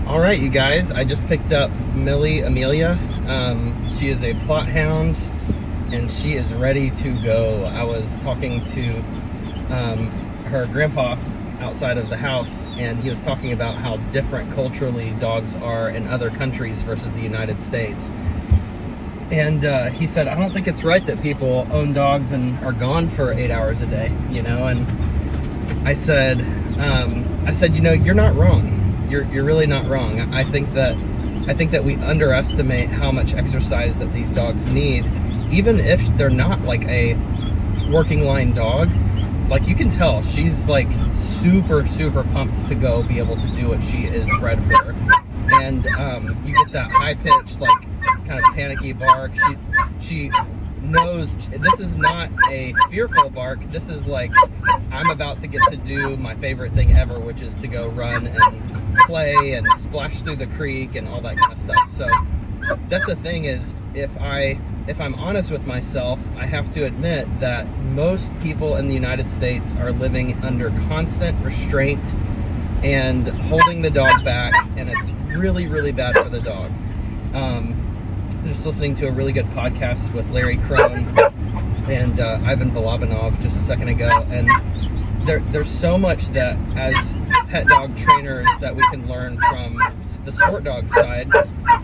All right, you guys, I just picked up Amelia. She is a plot hound and she is ready to go. I was talking to her grandpa outside of the house, and he was talking about how different culturally dogs are in other countries versus the United States. And he said, I don't think it's right that people own dogs and are gone for 8 hours a day, you know? And I said, you know, you're not wrong. You're really not wrong. I think that we underestimate how much exercise that these dogs need, even if they're not like a working line dog. Like, you can tell she's like super pumped to go be able to do what she is bred for. And you get that high pitched, like, kind of panicky bark. She knows this is not a fearful bark. This is like, I'm about to get to do my favorite thing ever, which is to go run and play and splash through the creek and all that kind of stuff. So that's the thing, is if I'm honest with myself, I have to admit that most people in the United States are living under constant restraint and holding the dog back, and it's really bad for the dog. Just listening to a really good podcast with Larry Crone and Ivan Balabanov just a second ago, and there's so much that as pet dog trainers that we can learn from the sport dog side,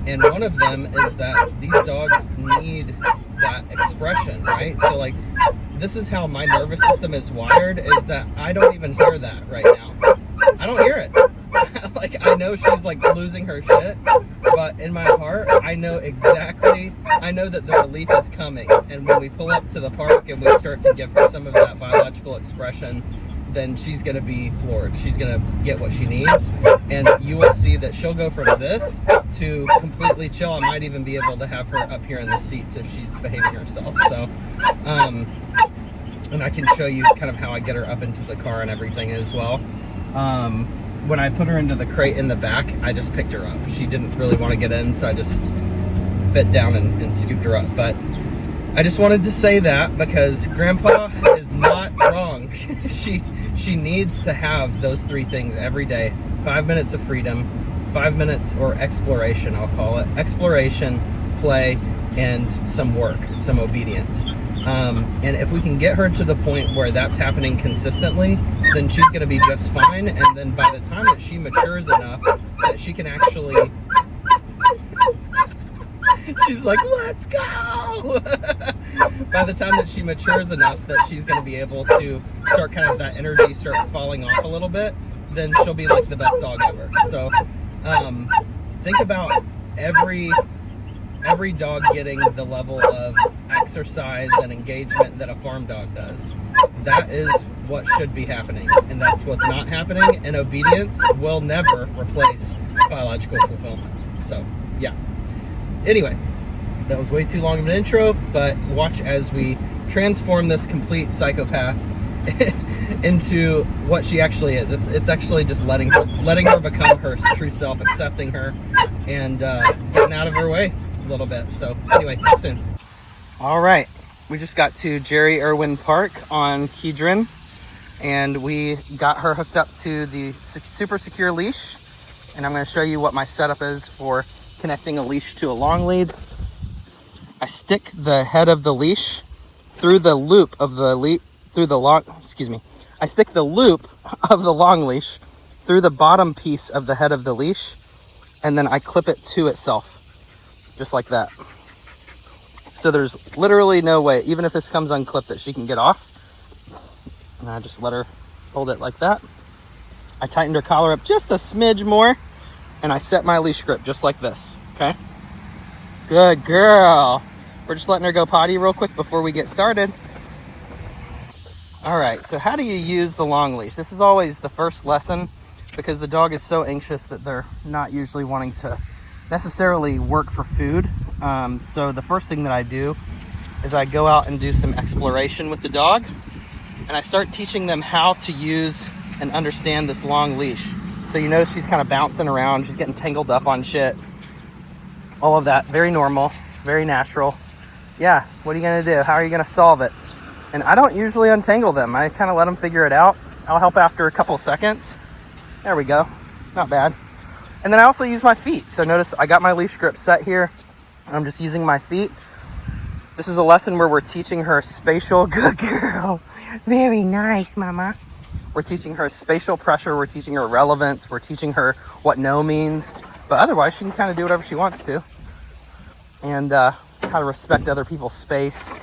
and one of them is that these dogs need that expression, right? So like, this is how my nervous system is wired, is that I don't even hear that right now. I don't hear it. Like, I know she's like losing her shit, but in my heart, I know that the relief is coming. And when we pull up to the park and we start to give her some of that biological expression, then she's going to be floored. She's going to get what she needs. And you will see that she'll go from this to completely chill. I might even be able to have her up here in the seats if she's behaving herself. So, and I can show you kind of how I get her up into the car and everything as well. When I put her into the crate in the back, I just picked her up. She didn't really want to get in, so I just bent down and scooped her up. But I just wanted to say that because Grandpa is not wrong. She needs to have those three things every day. 5 minutes of freedom, 5 minutes, or exploration, I'll call it. Exploration, play, and some work, some obedience. And if we can get her to the point where that's happening consistently, then she's going to be just fine. And then by the time that she matures enough that she can actually... She's like, let's go! By the time that she matures enough that she's going to be able to start kind of that energy start falling off a little bit, then she'll be like the best dog ever. So think about every dog getting the level of exercise and engagement that a farm dog does. That is what should be happening, and that's what's not happening, and obedience will never replace biological fulfillment. So yeah, anyway, that was way too long of an intro, but watch as we transform this complete psychopath into what she actually is. It's actually just letting her become her true self, accepting her, and getting out of her way a little bit. So anyway, talk soon. All right, we just got to Jerry Irwin Park on Kedron, and we got her hooked up to the super secure leash, and I'm going to show you what my setup is for connecting a leash to a long lead. I stick the head of the leash through the loop of the I stick the loop of the long leash through the bottom piece of the head of the leash, and then I clip it to itself, just like that. So there's literally no way, even if this comes unclipped, that she can get off. And I just let her hold it like that. I tightened her collar up just a smidge more, and I set my leash grip just like this, okay? Good girl. We're just letting her go potty real quick before we get started. All right, so how do you use the long leash? This is always the first lesson because the dog is so anxious that they're not usually wanting to necessarily work for food. So the first thing that I do is I go out and do some exploration with the dog, and I start teaching them how to use and understand this long leash. So you notice she's kind of bouncing around, she's getting tangled up on shit. All of that, very normal, very natural. Yeah, what are you gonna do? How are you gonna solve it? And I don't usually untangle them. I kind of let them figure it out. I'll help after a couple seconds. There we go, not bad. And then I also use my feet. So notice I got my leash grip set here. I'm just using my feet. This is a lesson where we're teaching her spatial, good girl. Very nice, mama. We're teaching her spatial pressure. We're teaching her relevance. We're teaching her what no means. But otherwise, she can kind of do whatever she wants to. And how to respect other people's space.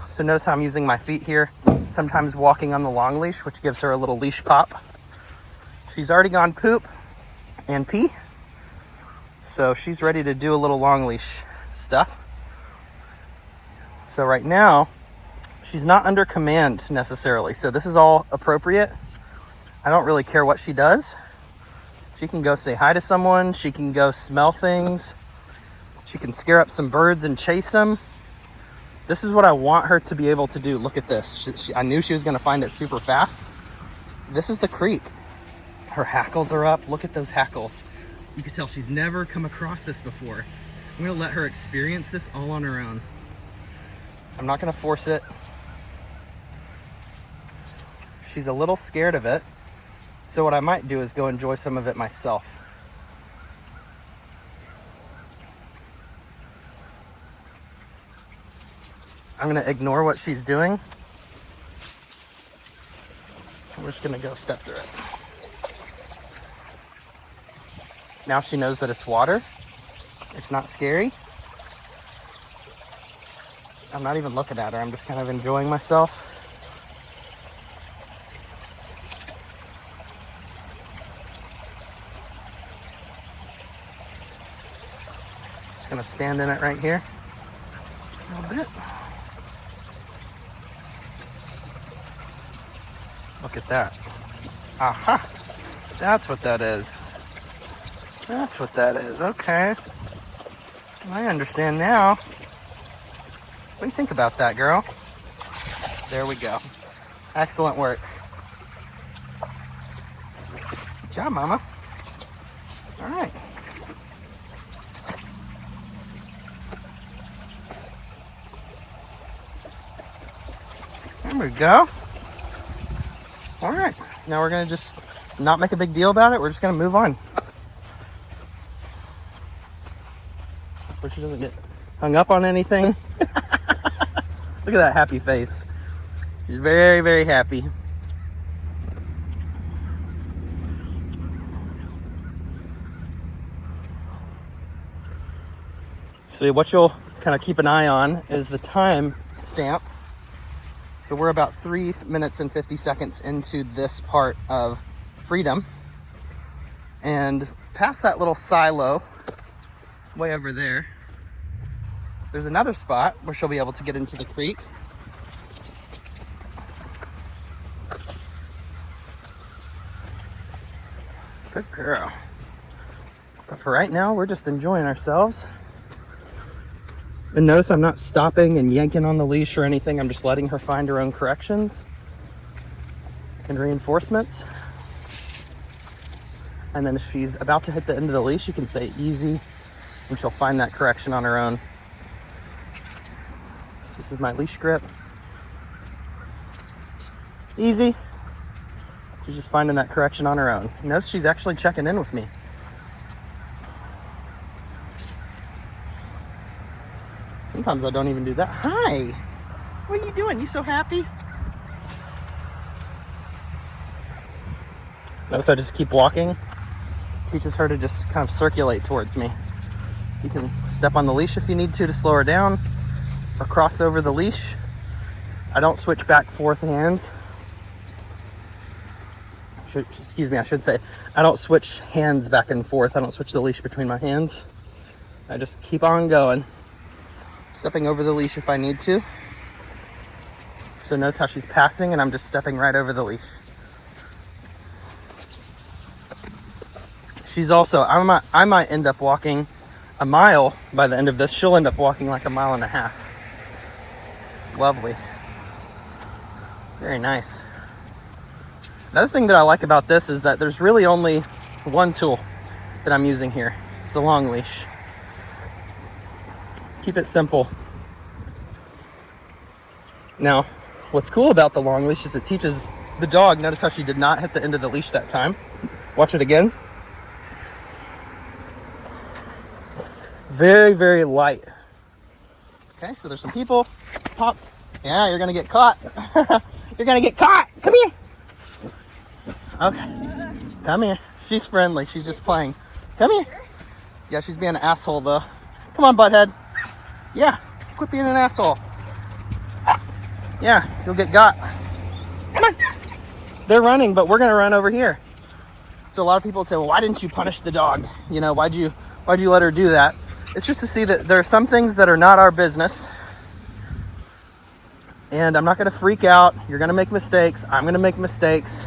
So notice how I'm using my feet here. Sometimes walking on the long leash, which gives her a little leash pop. She's already gone poop and pee. So she's ready to do a little long leash stuff. So right now, she's not under command necessarily. So this is all appropriate. I don't really care what she does. She can go say hi to someone. She can go smell things. She can scare up some birds and chase them. This is what I want her to be able to do. Look at this. I knew she was going to find it super fast. This is the creek. Her hackles are up. Look at those hackles. You can tell she's never come across this before. I'm going to let her experience this all on her own. I'm not going to force it. She's a little scared of it. So what I might do is go enjoy some of it myself. I'm going to ignore what she's doing. We're just going to go step through it. Now she knows that it's water. It's not scary. I'm not even looking at her. I'm just kind of enjoying myself. Just going to stand in it right here a little bit. Look at that. Aha. That's what that is. That's what that is. Okay. I understand now. What do you think about that, girl? There we go. Excellent work. Good job, mama. All right. There we go. All right, now we're gonna just not make a big deal about it. We're just gonna move on. Where she doesn't get hung up on anything. Look at that happy face. She's very, very happy. So what you'll kind of keep an eye on is the time stamp. So we're about 3 minutes and 50 seconds into this part of freedom. And past that little silo, way over there, there's another spot where she'll be able to get into the creek. Good girl. But for right now, we're just enjoying ourselves. And notice I'm not stopping and yanking on the leash or anything. I'm just letting her find her own corrections and reinforcements. And then if she's about to hit the end of the leash, you can say easy, and she'll find that correction on her own. So this is my leash grip. Easy. She's just finding that correction on her own. Notice she's actually checking in with me. Sometimes I don't even do that. Hi, what are you doing? You so happy? Notice I just keep walking. Teaches her to just kind of circulate towards me. You can step on the leash if you need to slow her down, or cross over the leash. I don't switch back forth hands. Excuse me, I should say, I don't switch hands back and forth. I don't switch the leash between my hands. I just keep on going. Stepping over the leash if I need to. So notice how she's passing and I'm just stepping right over the leash. She's also, I might end up walking a mile by the end of this. She'll end up walking like 1.5 miles. It's lovely. Very nice. Another thing that I like about this is that there's really only one tool that I'm using here. It's the long leash. Keep it simple. Now, what's cool about the long leash is it teaches the dog, notice how she did not hit the end of the leash that time. Watch it again. Very, very light. Okay, so there's some people. Pop. Yeah, you're gonna get caught. You're gonna get caught. Come here. Okay, come here. She's friendly. She's just playing. Come here. Yeah, she's being an asshole though. Come on, butthead. Yeah, quit being an asshole. Yeah, you'll get got. Come on. They're running, but we're gonna run over here. So a lot of people say, well, why didn't you punish the dog? You know, why'd you let her do that? It's just to see that there are some things that are not our business. And I'm not gonna freak out. You're gonna make mistakes. I'm gonna make mistakes.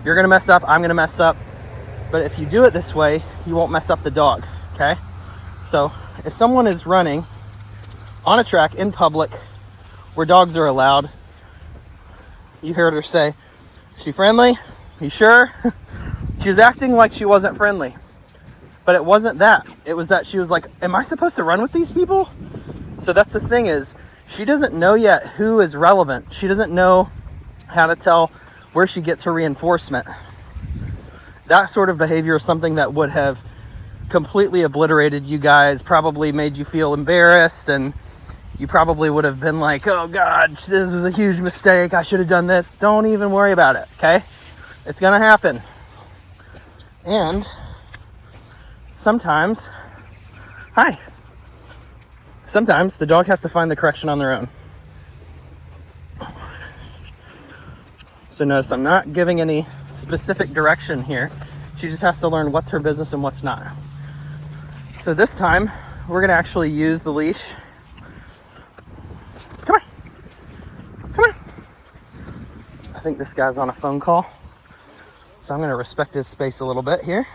You're gonna mess up. I'm gonna mess up. But if you do it this way, you won't mess up the dog, okay? So if someone is running on a track in public where dogs are allowed, you heard her say, is she friendly? You sure? She was acting like she wasn't friendly. But it wasn't that. It was that she was like, am I supposed to run with these people? So that's the thing is, she doesn't know yet who is relevant. She doesn't know how to tell where she gets her reinforcement. That sort of behavior is something that would have completely obliterated you guys, probably made you feel embarrassed, and you probably would have been like, oh God, this was a huge mistake. I should have done this. Don't even worry about it, okay? It's gonna happen. And sometimes the dog has to find the correction on their own. So notice I'm not giving any specific direction here. She just has to learn what's her business and what's not. So this time we're gonna actually use the leash. Come on. Come on. I think this guy's on a phone call. So I'm gonna respect his space a little bit here.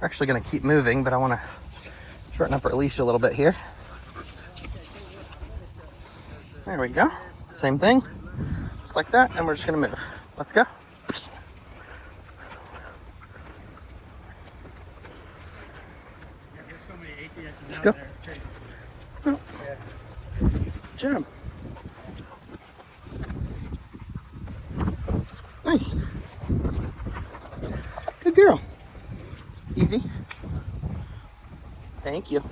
We're actually gonna keep moving, but I wanna shorten up our leash a little bit here. There we go. Same thing. Just like that, and we're just gonna move. Let's go. Let's go. Oh. Jump. Nice. Good girl. Easy. Thank you.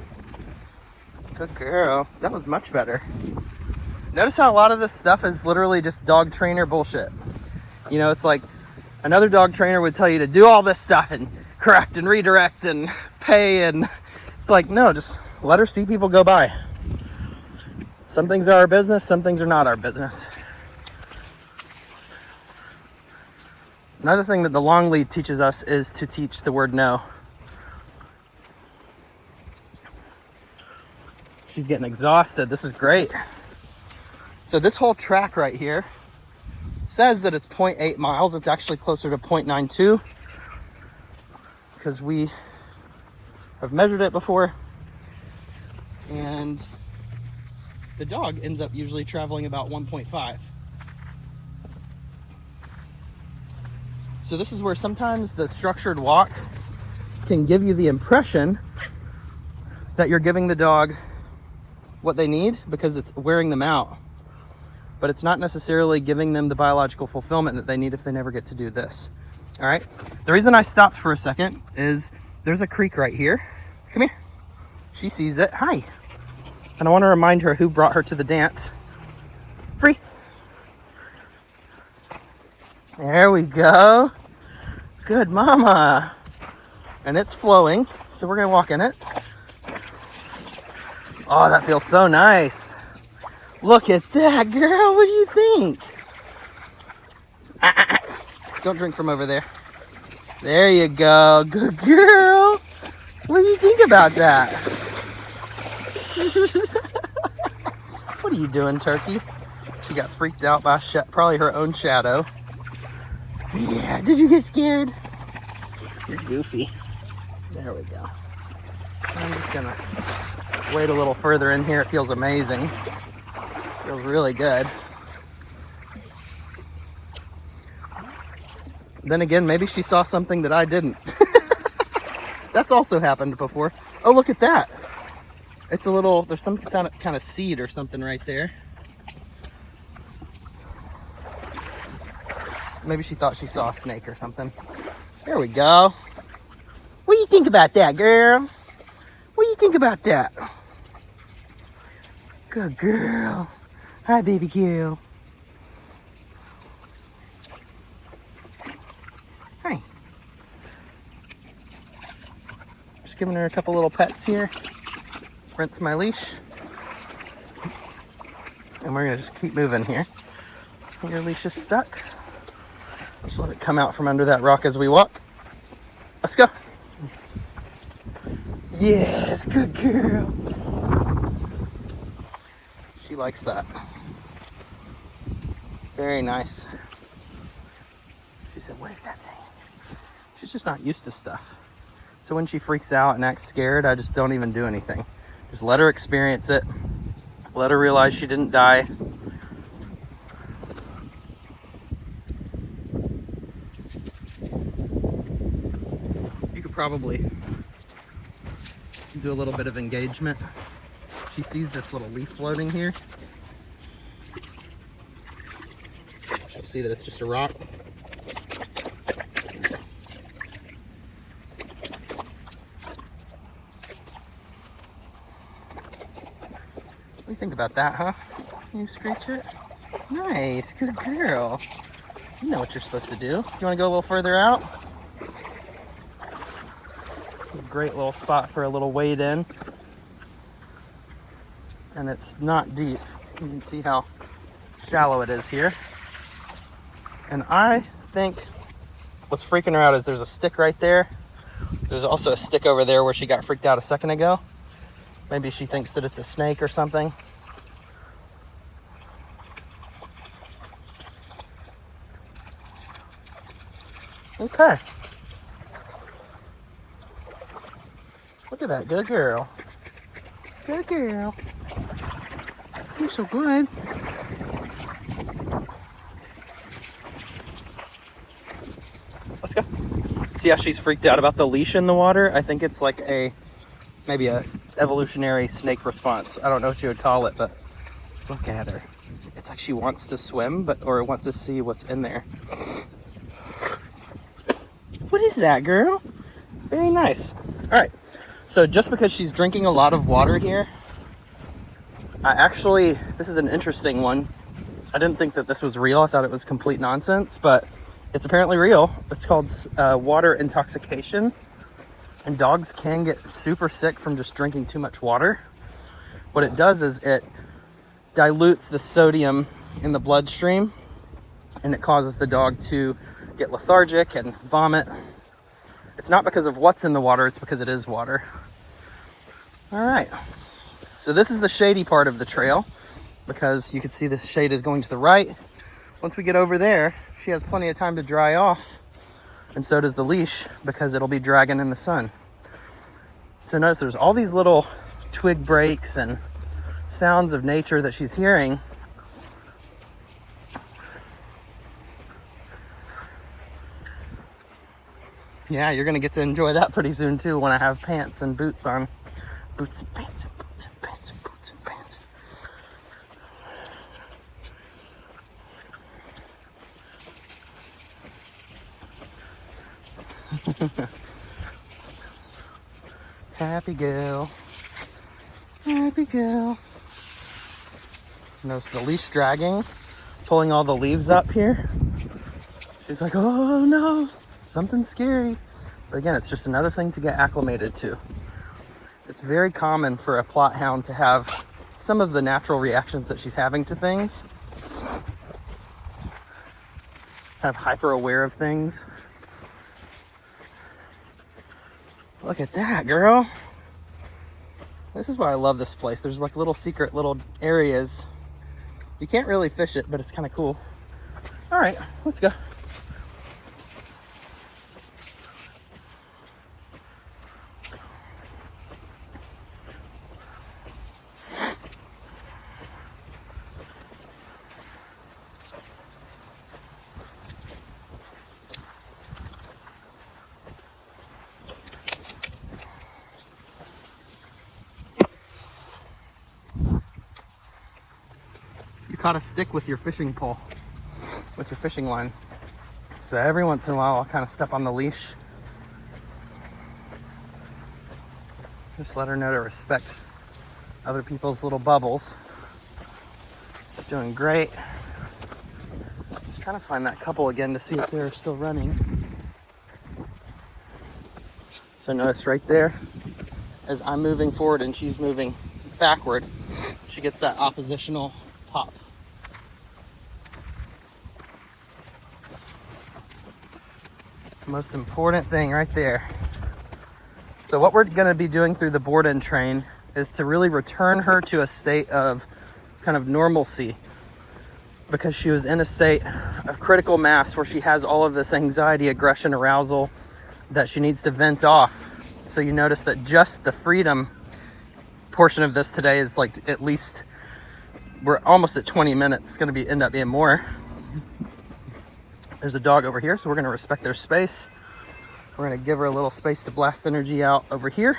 Good girl. That was much better. Notice how a lot of this stuff is literally just dog trainer bullshit. You know, it's like another dog trainer would tell you to do all this stuff and correct and redirect and pay, and it's like, no, just let her see people go by. Some things are our business, some things are not our business. Another thing that the long lead teaches us is to teach the word no. She's getting exhausted. This is great. So this whole track right here says that it's 0.8 miles. It's actually closer to 0.92 because we have measured it before. And the dog ends up usually traveling about 1.5. So this is where sometimes the structured walk can give you the impression that you're giving the dog what they need because it's wearing them out. But it's not necessarily giving them the biological fulfillment that they need if they never get to do this. All right. The reason I stopped for a second is there's a creek right here. Come here. She sees it. Hi. And I want to remind her who brought her to the dance. Free. There we go. Good mama. And it's flowing, so we're gonna walk in it. Oh, that feels so nice. Look at that, girl. What do you think? Don't drink from over there. There you go. Good girl. What do you think about that? What are you doing, Turkey? She got freaked out by probably her own shadow. Yeah, did you get scared? You're goofy. There we go. I'm just gonna wait a little further in here. It feels amazing. Feels really good. Then again, maybe she saw something that I didn't. That's also happened before. Oh, look at that. It's a little, there's some kind of seed or something right there. Maybe she thought she saw a snake or something. There we go. What do you think about that, girl? What do you think about that? Good girl. Hi, baby girl. Hi. Just giving her a couple little pets here. Rinse my leash. And we're gonna just keep moving here. Your leash is stuck. Just let it come out from under that rock as we walk. Let's go. Yes, good girl. She likes that. Very nice. She said, what is that thing? She's just not used to stuff. So when she freaks out and acts scared, I just don't even do anything. Just let her experience it. Let her realize she didn't die. You could probably do a little bit of engagement. She sees this little leaf floating here. She'll see that it's just a rock. What do you think about that, huh? Can you screech it? Nice, good girl. You know what you're supposed to do. You want to go a little further out? A great little spot for a little wade in. And it's not deep. You can see how shallow it is here. And I think what's freaking her out is there's a stick right there. There's also a stick over there where she got freaked out a second ago. Maybe she thinks that it's a snake or something. Okay. Look at that, good girl. Good girl. You're so good. Let's go. See how she's freaked out about the leash in the water? I think it's like maybe a evolutionary snake response. I don't know what you would call it, but look at her. It's like she wants to swim, or wants to see what's in there. What is that, girl? Very nice. All right. So just because she's drinking a lot of water here, this is an interesting one. I didn't think that this was real. I thought it was complete nonsense, but it's apparently real. It's called water intoxication. And dogs can get super sick from just drinking too much water. What it does is it dilutes the sodium in the bloodstream, and it causes the dog to get lethargic and vomit. It's not because of what's in the water, it's because it is water. All right, so this is the shady part of the trail, because you can see the shade is going to the right. Once we get over there, she has plenty of time to dry off, and so does the leash, because it'll be dragging in the sun. So notice there's all these little twig breaks and sounds of nature that she's hearing. Yeah, you're gonna get to enjoy that pretty soon too when I have pants and boots on. Boots and pants and boots and pants and boots and pants. Happy girl. Happy girl. Notice the leash dragging, pulling all the leaves up here. She's like, oh no, something scary. But again, it's just another thing to get acclimated to. It's very common for a plot hound to have some of the natural reactions that she's having to things. Kind of hyper aware of things. Look at that, girl. This is why I love this place. There's like little secret little areas. You can't really fish it, but it's kind of cool. All right, let's go. Caught a stick with your fishing pole, with your fishing line. So every once in a while, I'll kind of step on the leash. Just let her know to respect other people's little bubbles. She's doing great. Just trying to find that couple again to see if they're still running. So notice right there, as I'm moving forward and she's moving backward, she gets that oppositional pop. Most important thing right there. So what we're going to be doing through the board and train is to really return her to a state of kind of normalcy, because she was in a state of critical mass where she has all of this anxiety, aggression, arousal that she needs to vent off. So you notice that just the freedom portion of this today is like, at least we're almost at 20 minutes. It's going to end up being more. There's a dog over here, so we're going to respect their space. We're going to give her a little space to blast energy out over here.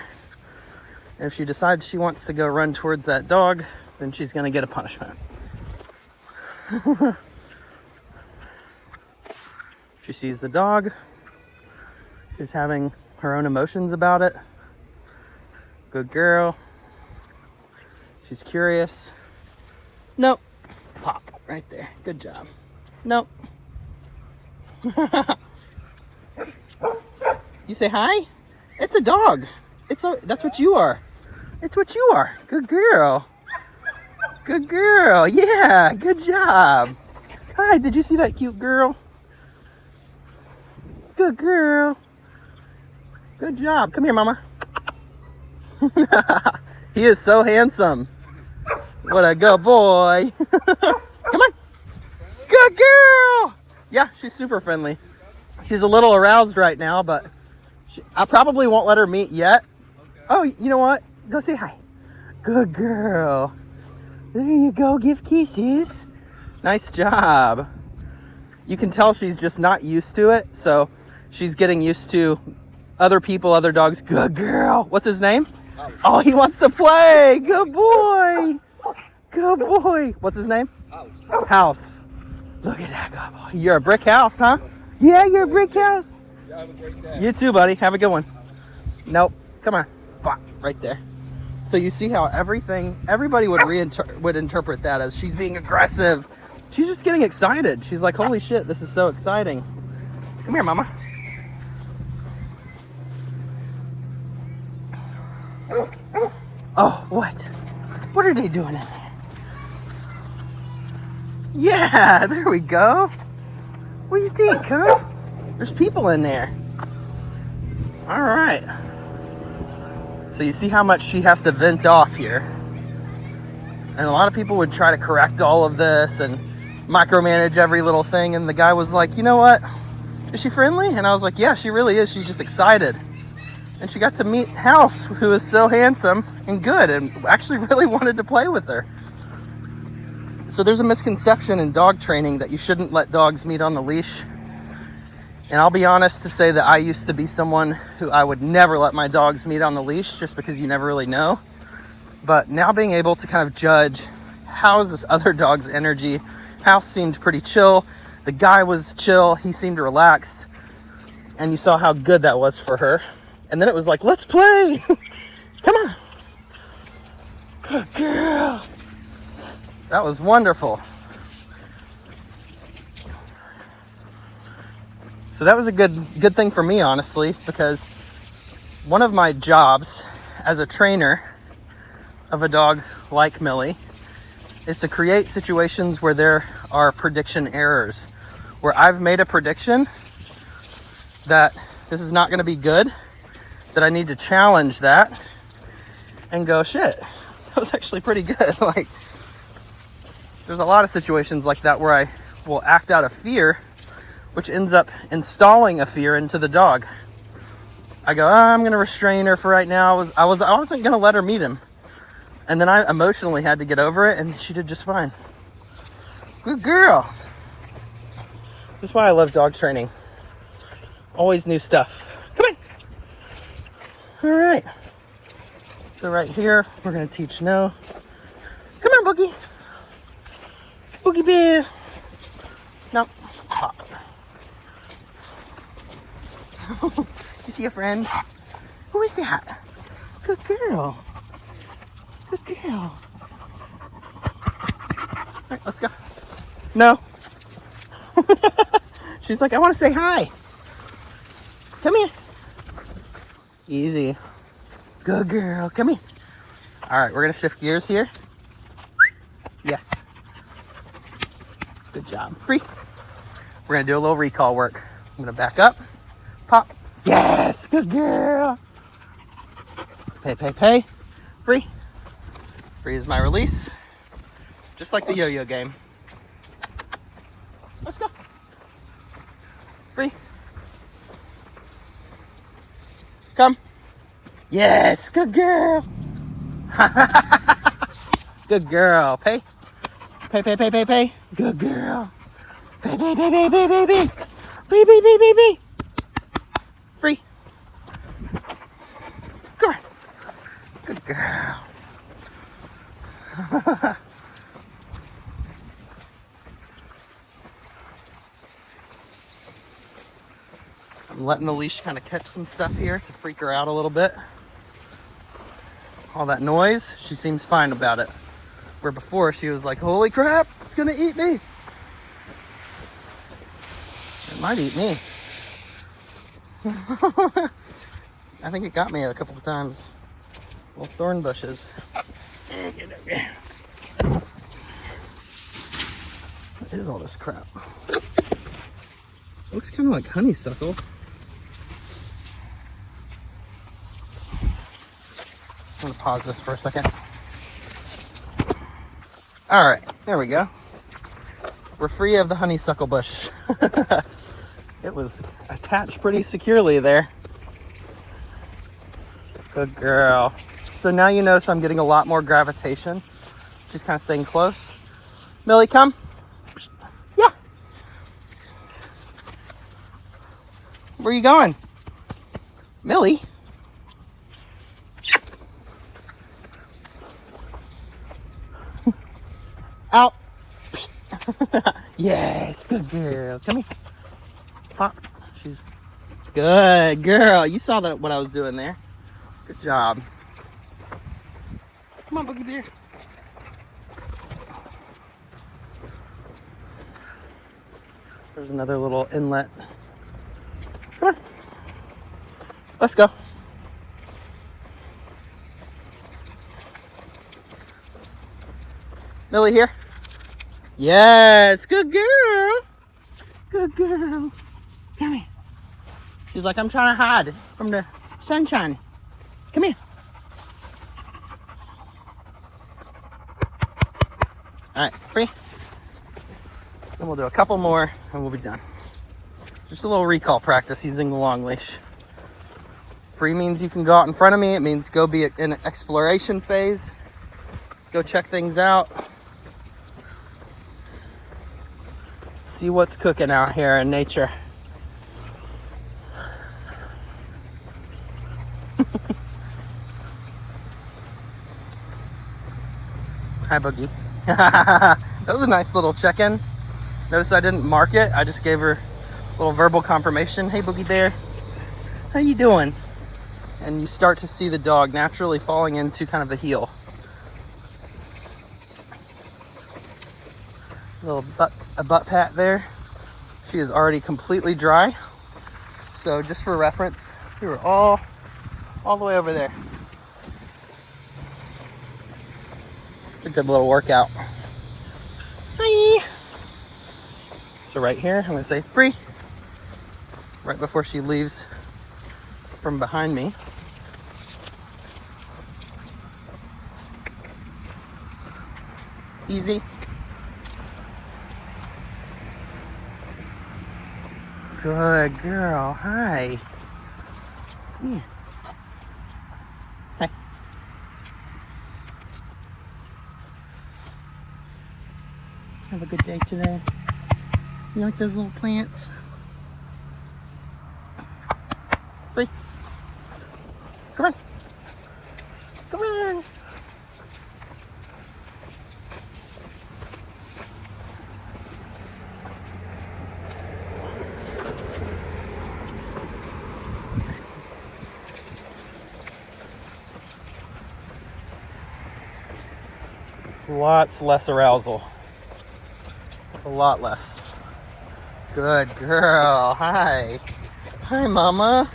And if she decides she wants to go run towards that dog, then she's going to get a punishment. She sees the dog. She's having her own emotions about it. Good girl. She's curious. Nope. Pop right there. Good job. Nope. You say hi? It's a dog. That's what you are. It's what you are. Good girl. Good girl. Yeah, good job. Hi, did you see that cute girl? Good girl. Good job. Come here, mama. He is so handsome. What a good boy. Come on. Good girl. Yeah, she's super friendly. She's a little aroused right now, but I probably won't let her meet yet. Okay. Oh, you know what? Go say hi. Good girl. There you go. Give kisses. Nice job. You can tell she's just not used to it, so she's getting used to other people, other dogs. Good girl. What's his name? House. Oh, he wants to play. Good boy. Good boy. What's his name? House. House. Look at that good boy. You're a brick house, huh? Yeah, you're a brick house. Yeah, have a great day. You too, buddy. Have a good one. Nope. Come on. Bop. Right there. So you see how everybody would interpret that as she's being aggressive. She's just getting excited. She's like, holy shit, this is so exciting. Come here, mama. Oh, what? What are they doing in there? Yeah, there we go. What do you think, huh? There's people in there. All right. So you see how much she has to vent off here. And a lot of people would try to correct all of this and micromanage every little thing. And the guy was like, you know what? Is she friendly? And I was like, yeah, she really is. She's just excited. And she got to meet House, who is so handsome and good and actually really wanted to play with her. So there's a misconception in dog training that you shouldn't let dogs meet on the leash. And I'll be honest to say that I used to be someone who I would never let my dogs meet on the leash, just because you never really know. But now being able to kind of judge, how is this other dog's energy? House seemed pretty chill. The guy was chill. He seemed relaxed. And you saw how good that was for her. And then it was like, let's play. Come on. Good girl. That was wonderful. So that was a good thing for me, honestly, because one of my jobs as a trainer of a dog like Millie is to create situations where there are prediction errors, where I've made a prediction that this is not going to be good, that I need to challenge that and go, shit, that was actually pretty good. Like, there's a lot of situations like that where I will act out of fear, which ends up installing a fear into the dog. I go, I'm going to restrain her for right now. I wasn't going to let her meet him. And then I emotionally had to get over it, and she did just fine. Good girl. This is why I love dog training. Always new stuff. Come on. All right. So right here, we're going to teach no. Come on, Boogie. Boogie Bear. No. Pop. You see a friend? Who is that? Good girl. Good girl. All right, let's go. No. She's like, I want to say hi. Come here. Easy. Good girl. Come here. All right, we're going to shift gears here. Yes. Good job. Free. We're going to do a little recall work. I'm going to back up. Pop. Yes. Good girl. Pay, pay, pay. Free. Free is my release. Just like the yo-yo game. Let's go. Free. Come. Yes. Good girl. Good girl. Pay. Pay, pay, pay, pay, pay. Good girl. Pay, pay, pay, pay, pay, pay, pay. Pay, pay, pay, pay, pay. Free. Come on. Good girl. I'm letting the leash kind of catch some stuff here to freak her out a little bit. All that noise, she seems fine about it. Where before she was like, holy crap, it's gonna eat me. It might eat me. I think it got me a couple of times. Little thorn bushes. What is all this crap? Looks kind of like honeysuckle. I'm gonna pause this for a second. All right, there we go. We're free of the honeysuckle bush. It was attached pretty securely there. Good girl. So now you notice I'm getting a lot more gravitation. She's kind of staying close. Millie, come. Yeah. Where are you going? Millie? Out. Yes, good girl. Come here. Pop. She's good girl. You saw that what I was doing there. Good job. Come on, Boogie Bear. There's another little inlet. Come on. Let's go. Millie here. Yes, good girl. Good girl. Come here. She's like, I'm trying to hide from the sunshine. Come here. All right, free. Then we'll do a couple more and we'll be done. Just a little recall practice using the long leash. Free means you can go out in front of me. It means go be in an exploration phase. Go check things out. See what's cooking out here in nature. Hi, Boogie. That was a nice little check-in. Notice I didn't mark it. I just gave her a little verbal confirmation. Hey, Boogie Bear. How you doing? And you start to see the dog naturally falling into kind of a heel. A butt pat there. She is already completely dry. So just for reference, we were all the way over there. It's a good little workout. Hi. So right here, I'm gonna say free. Right before she leaves from behind me. Easy. Good girl. Hi. Yeah. Hi. Have a good day today. You like those little plants? Free. Come on. Come on. Lots less arousal. A lot less. Good girl. Hi. Hi, Mama.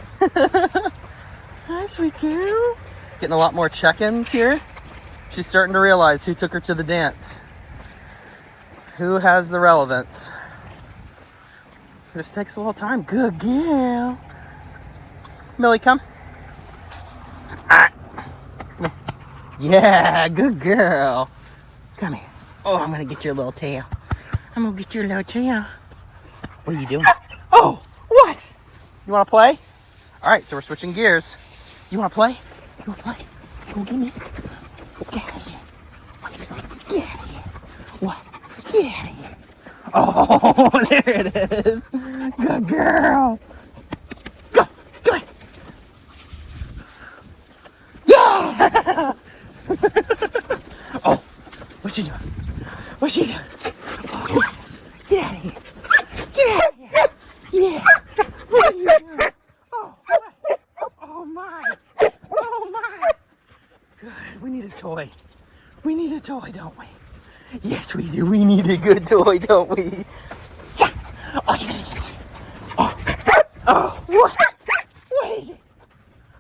Hi, sweet girl. Getting a lot more check-ins here. She's starting to realize who took her to the dance. Who has the relevance. This takes a little time. Good girl. Millie, come. Ah. Come here. Yeah, good girl. Come here. Oh, I'm gonna get your little tail. I'm gonna get your little tail. What are you doing? Oh, what? You wanna play? All right, so we're switching gears. You wanna play? You wanna play? Come get me. Get out of here. Get out of here. What? Get out of here. Oh, there it is. Good girl. Go. Come here. Yeah. Oh, what's she doing? What's she doing? Oh, get out of here. Get out of here. Yeah. What are you doing? Oh, what? Oh, my. Oh, my. Good. We need a toy. We need a toy, don't we? Yes, we do. We need a good toy, don't we? Oh, oh, what? What is it?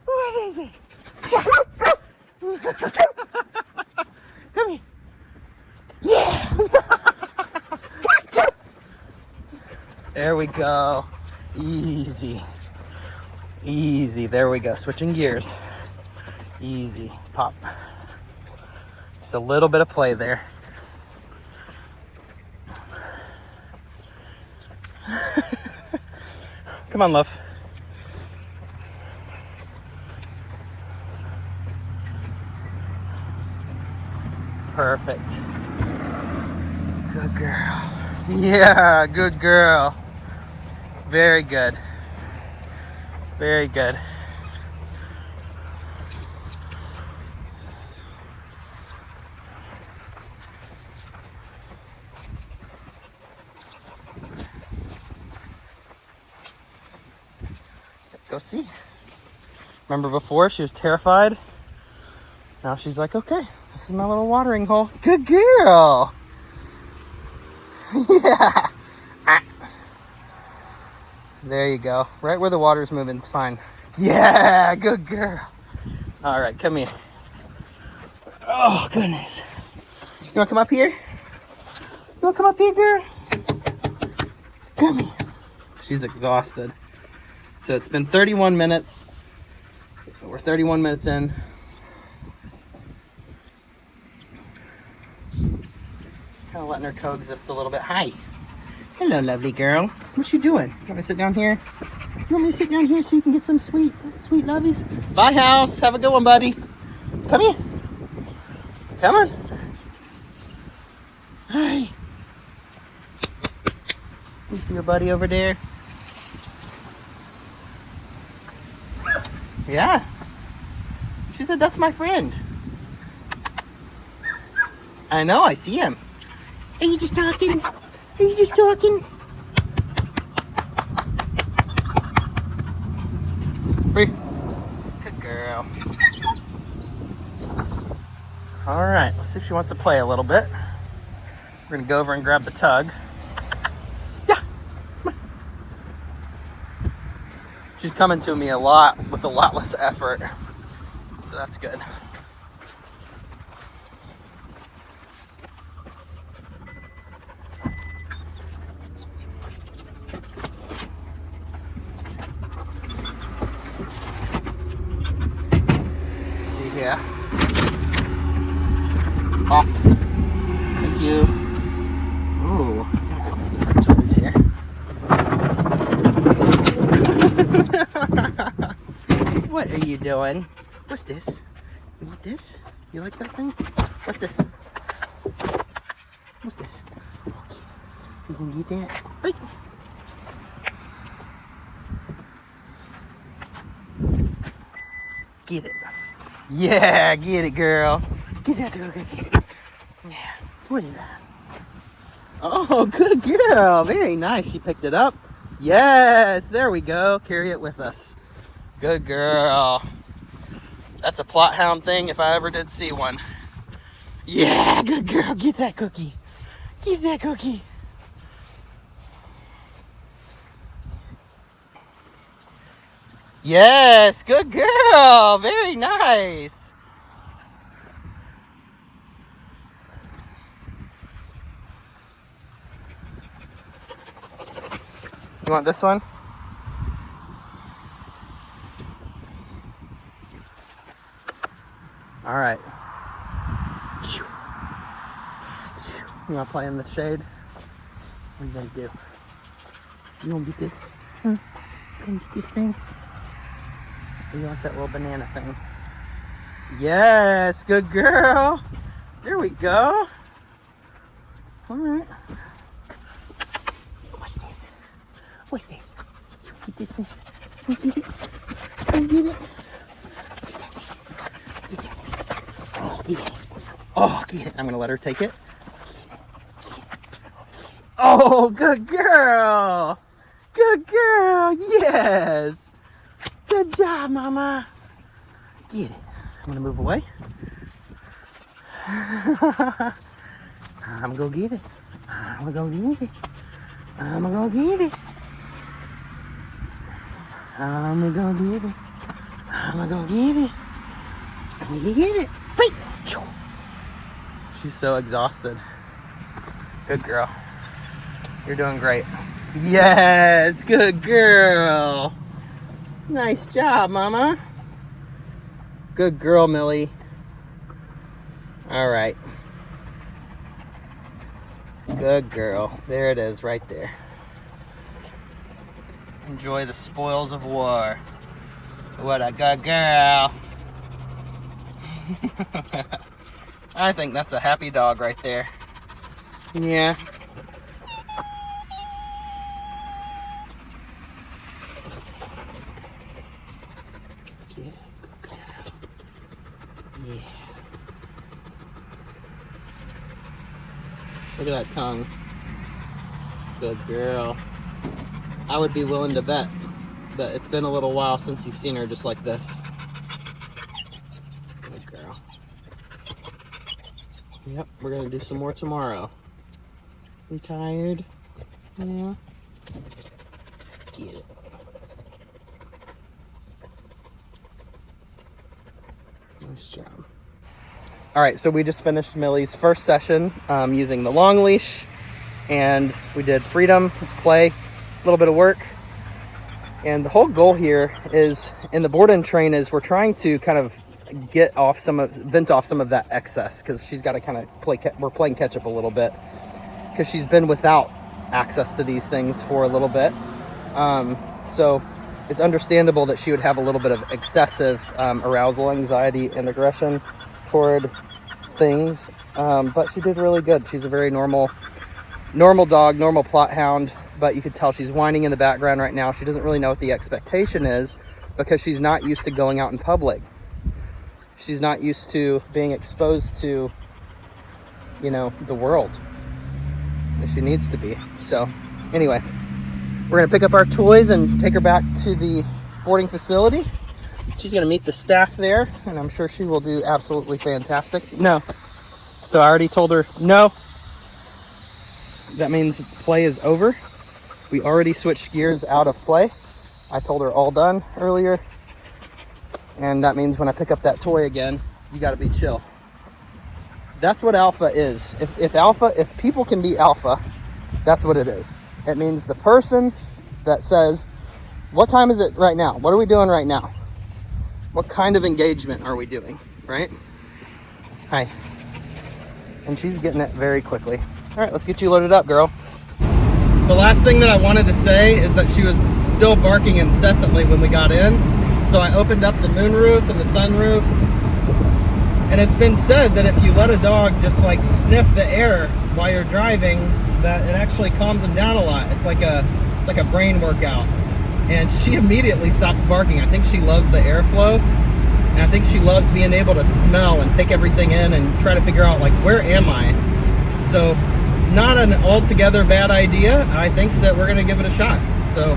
What is it? Come here. Yeah. There we go. Easy. Easy. There we go. Switching gears. Easy. Pop. Just a little bit of play there. Come on, love. Perfect. Good girl. Yeah, good girl. Very good. Very good. Go see. Remember before she was terrified? Now she's like, okay, this is my little watering hole. Good girl. Yeah. Ah. There you go. Right where the water's moving is fine. Yeah, good girl. All right, come here. Oh, goodness. You want to come up here? You want to come up here, girl? Come here. She's exhausted. So it's been 31 minutes. We're 31 minutes in. Kind of letting her coexist a little bit. Hi. Hello, lovely girl. What you doing? You want me to sit down here? You want me to sit down here so you can get some sweet lovies? Bye, house. Have a good one, buddy. Come here. Come on. Hi. You see your buddy over there? Yeah. She said, that's my friend. I know, I see him. Are you just talking? Are you just talking? Free. Good girl. All right, let's see if she wants to play a little bit. We're gonna go over and grab the tug. Yeah. Come on. She's coming to me a lot with a lot less effort. So that's good. Yeah. Oh, thank you. Ooh, got a couple different toys here. What are you doing? What's this? You want this? You like that thing? What's this? What's this? You can get that? Wait. Get it. Yeah, get it, girl. Get that dog. Yeah. What is that? Oh, good girl. Very nice. She picked it up. Yes, there we go. Carry it with us. Good girl. That's a plot hound thing if I ever did see one. Yeah, good girl. Get that cookie. Get that cookie. Yes, good girl. Very nice. You want this one? All right. You want to play in the shade? What are you going to do? You want to get this? You want to get this thing? Or you want that little banana thing? Yes, good girl. There we go. All right. What's this? What's this? You get this thing? You get it? You get it? Get that thing. Get that. Oh, get it. Oh, get it. I'm gonna let her take it. Get it. Oh, good girl. Good girl. Yes. Good job, Mama. Get it. I'm gonna move away. I'm gonna get it. I'm gonna get it. I'm gonna get it. I'm gonna get it. I'm gonna get it. I'm gonna get it. Wait. She's so exhausted. Good girl. You're doing great. Yes, good girl. Nice job, Mama. Good girl, Millie. All right. Good girl. There it is, right there. Enjoy the spoils of war. What a good girl. I think that's a happy dog right there. Yeah. Good girl. Yeah. Look at that tongue. Good girl. I would be willing to bet that it's been a little while since you've seen her just like this. Good girl. Yep, we're gonna do some more tomorrow. You tired? Yeah. Get it. Nice job. All right, so we just finished Millie's first session using the long leash, and we did freedom, play, a little bit of work. And the whole goal here is, in the board and train, is we're trying to kind of vent off some of that excess, because she's got to kind of we're playing catch up a little bit, because she's been without access to these things for a little bit. So it's understandable that she would have a little bit of excessive arousal, anxiety, and aggression toward things, but she did really good. She's a very normal dog, normal plot hound, but you could tell she's whining in the background right now. She doesn't really know what the expectation is, because she's not used to going out in public. She's not used to being exposed to, you know, the world. And she needs to be. So anyway, we're gonna pick up our toys and take her back to the boarding facility. She's gonna meet the staff there, and I'm sure she will do absolutely fantastic. No. So I already told her no. That means play is over. We already switched gears out of play. I told her all done earlier. And that means when I pick up that toy again, you gotta be chill. That's what alpha is. If people can be alpha, that's what it is. It means the person that says, what time is it right now? What are we doing right now? What kind of engagement are we doing, right? Hi. And she's getting it very quickly. All right, let's get you loaded up, girl. The last thing that I wanted to say is that she was still barking incessantly when we got in. So I opened up the moonroof and the sunroof. And it's been said that if you let a dog just like sniff the air while you're driving, that it actually calms them down a lot. It's like a brain workout. And she immediately stopped barking. I think she loves the airflow. And I think she loves being able to smell and take everything in and try to figure out, like, where am I? So not an altogether bad idea. I think that we're gonna give it a shot. So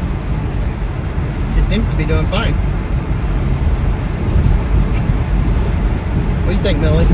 she seems to be doing fine. What do you think, Millie?